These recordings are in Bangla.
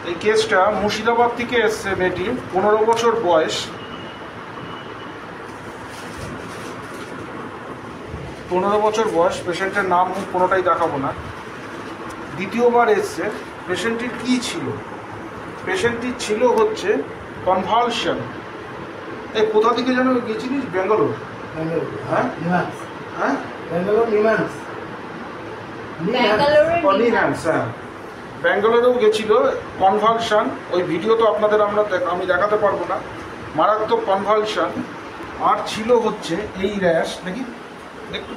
এই কেসটা মুর্শিদাবাদ থেকে এসছে মেয়েটি, 15 বছর বয়স। 15 বছর বয়স। পেশেন্টের নাম কোনোটাই দেখাবো না। দ্বিতীয়বার এসছে। পেশেন্টটির কী ছিল? পেশেন্টটির ছিল হচ্ছে কনভালশন। এই কোথা থেকে যেন গিয়েছিলিস? ব্যাঙ্গালোর? হ্যাঁ হ্যাঁ, হ্যাঁ, ব্যাঙ্গালোরেও গেছিল। কনভালশন, ওই ভিডিও তো আপনাদের আমি দেখাতে পারবো না। মারাত্মক কনভালশন। আর ছিল হচ্ছে এই র্যাশ, দেখি একটু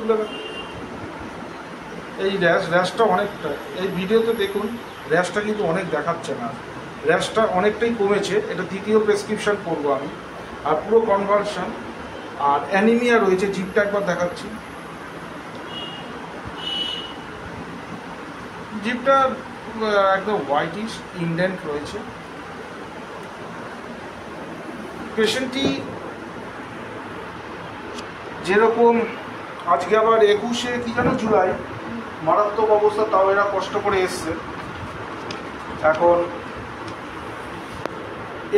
এই র্যাশটা অনেকটা, এই ভিডিওতে দেখুন র্যাশটা কিন্তু অনেক দেখাচ্ছে না, র্যাশটা অনেকটাই কমেছে। এটা দ্বিতীয় প্রেসক্রিপশন করবো আমি। আর পুরো কনভালশন আর অ্যানিমিয়া রয়েছে। জিপটা একবার দেখাচ্ছি। জিপটা একদম হোয়াইটিশ, ইন্ডেন্ট রয়েছে। পেশেন্টটি যেরকম আজকে আবার 21 কি যেন জুলাই, মারাত্মক অবস্থা, তাও এরা কষ্ট করে এসছে। এখন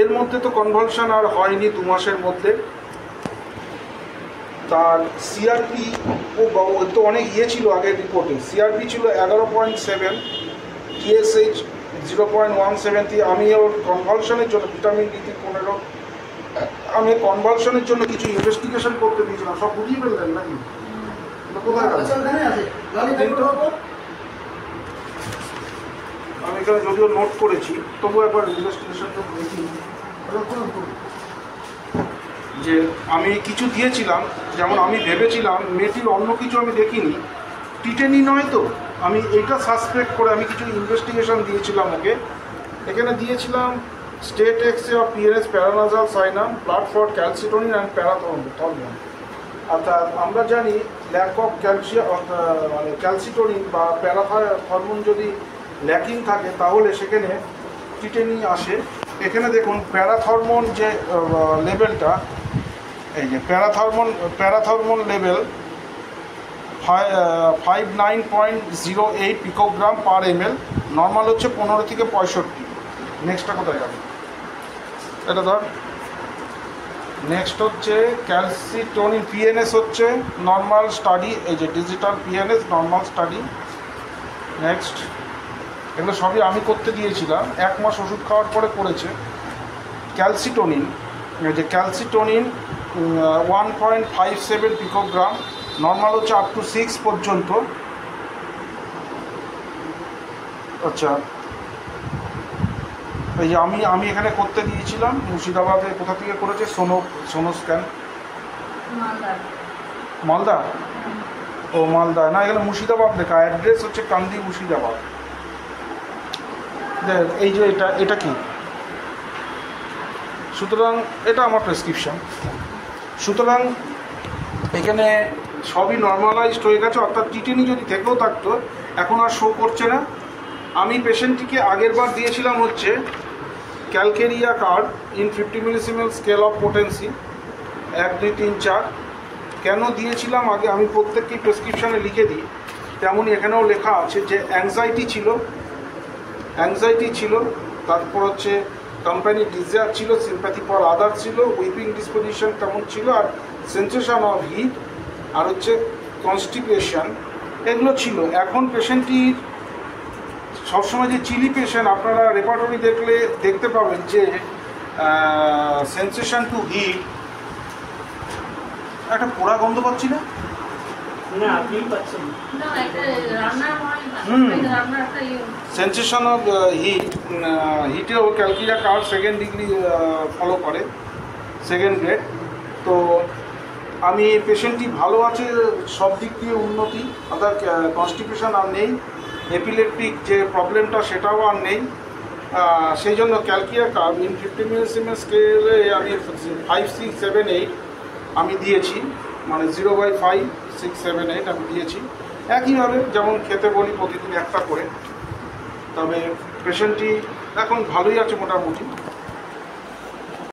এর মধ্যে তো কনভালশন আর হয়নি 2 মাসের মধ্যে। তার সিআরপি তো অনেক ছিল আগের রিপোর্টে। সিআরপি ছিল 11.7, টিএসএইচ 0.173। আমি ওর কনভালশনের জন্য ভিটামিন ডি 15, আমি কনভালশনের জন্য কিছু ইনভেস্টিগেশন করতে দিয়েছিলাম। সব বুঝিয়ে ফেললেন নাকি? কোথায় আমি এখানে যদিও নোট করেছি, তবু একবার ইনভেস্টিগেশনটা দেখি যে আমি কিছু দিয়েছিলাম। যেমন আমি ভেবেছিলাম মেয়েটির অন্য কিছু আমি দেখিনি, টিটেনি নয় তো, আমি এইটা সাসপেক্ট করে আমি কিছু ইনভেস্টিগেশন দিয়েছিলাম ওকে। এখানে দিয়েছিলাম state x-ray of PNS paranasal sinus, blood for calcitonin and parathormone. অর্থাৎ আমরা জানি ল্যাক অফ ক্যালসিয়াম, মানে ক্যালসিটোনিন বা প্যারাথর্মন যদি ল্যাকিং থাকে তাহলে সেখানে টিটেনি আসে। এখানে দেখুন প্যারাথর্মন যে লেভেলটা, এই যে প্যারাথর্মন লেভেল 59.08 পিকোগ্রাম পার ml, নর্মাল হচ্ছে 15 থেকে 65। নেক্সটটা কোথায় যাবে? এটা ধর। নেক্সট হচ্ছে ক্যালসিটোনিন পিএনএস হচ্ছে নর্মাল স্টাডি, এই যে digital PNS normal study. Next, এগুলো সবই আমি করতে দিয়েছিলাম, 1 মাস ওষুধ খাওয়ার পরে করেছে। ক্যালসিটোনিন, এই যে ক্যালসিটোনিন 1.57 পিকোগ্রাম, নর্মাল হচ্ছে আপ টু 6 পর্যন্ত। আচ্ছা, এই যে আমি এখানে করতে দিয়েছিলাম মুর্শিদাবাদে। কোথা থেকে করেছে? সোনো স্ক্যান, মালদা। ও মালদা না, এখানে মুর্শিদাবাদ লেখা, অ্যাড্রেস হচ্ছে কান্দি মুর্শিদাবাদ। এই যে এটা কি? সুতরাং এটা আমার প্রেসক্রিপশন। সুতরাং এখানে সবই নর্মালাইজড হয়ে গেছে, অর্থাৎ টিটেনি যদি থেকেও থাকতো এখন আর শো করছে না। আমি পেশেন্টটিকে আগের বার দিয়েছিলাম হচ্ছে calcarea carb in 50 millesimal scale of potency 1, 2, 3, 4। কেন দিয়েছিলাম আগে আমি প্রত্যেকটি প্রেসক্রিপশানে লিখে দিই, তেমনই এখানেও লেখা আছে যে অ্যাংজাইটি ছিল, তারপর হচ্ছে কোম্পানি ডিজায়ার ছিল, সিম্প্যাথি ফর আদার ছিল, উইপিং ডিসপোজিশন তেমন ছিল, আর সেন্সেশন অফ হিট, আর হচ্ছে কনস্টিপেশন, এগুলো ছিল। এখন পেশেন্টটির সবসময় যে চিলি পেশেন্ট, আপনারা রেপার্টরি দেখলে দেখতে পাবেন যে সেন্সেশন টু হিট, একটা পোড়া গন্ধ পাচ্ছি না? সেন্সেশন অফ হিটেও calcarea carb 2nd degree follow করে, 2nd গ্রেড। তো আমি পেশেন্টটি ভালো আছে, সব দিক দিয়ে উন্নতি, অর্থাৎ কনস্টিপেশন আর নেই, এপিলেপটিক যে প্রবলেমটা সেটাও আর নেই। সেই জন্য ক্যালকিয়া কার্ভ ইন 50 মিলিসিমেল স্কেলে আমি 5, 6, 7, 8 আমি দিয়েছি, মানে 0/5, 6, 7, 8 আমি দিয়েছি। একইভাবে যেমন খেতে বলি প্রতিদিন একটা করে। তবে পেশেন্টটি এখন ভালোই আছে মোটামুটি।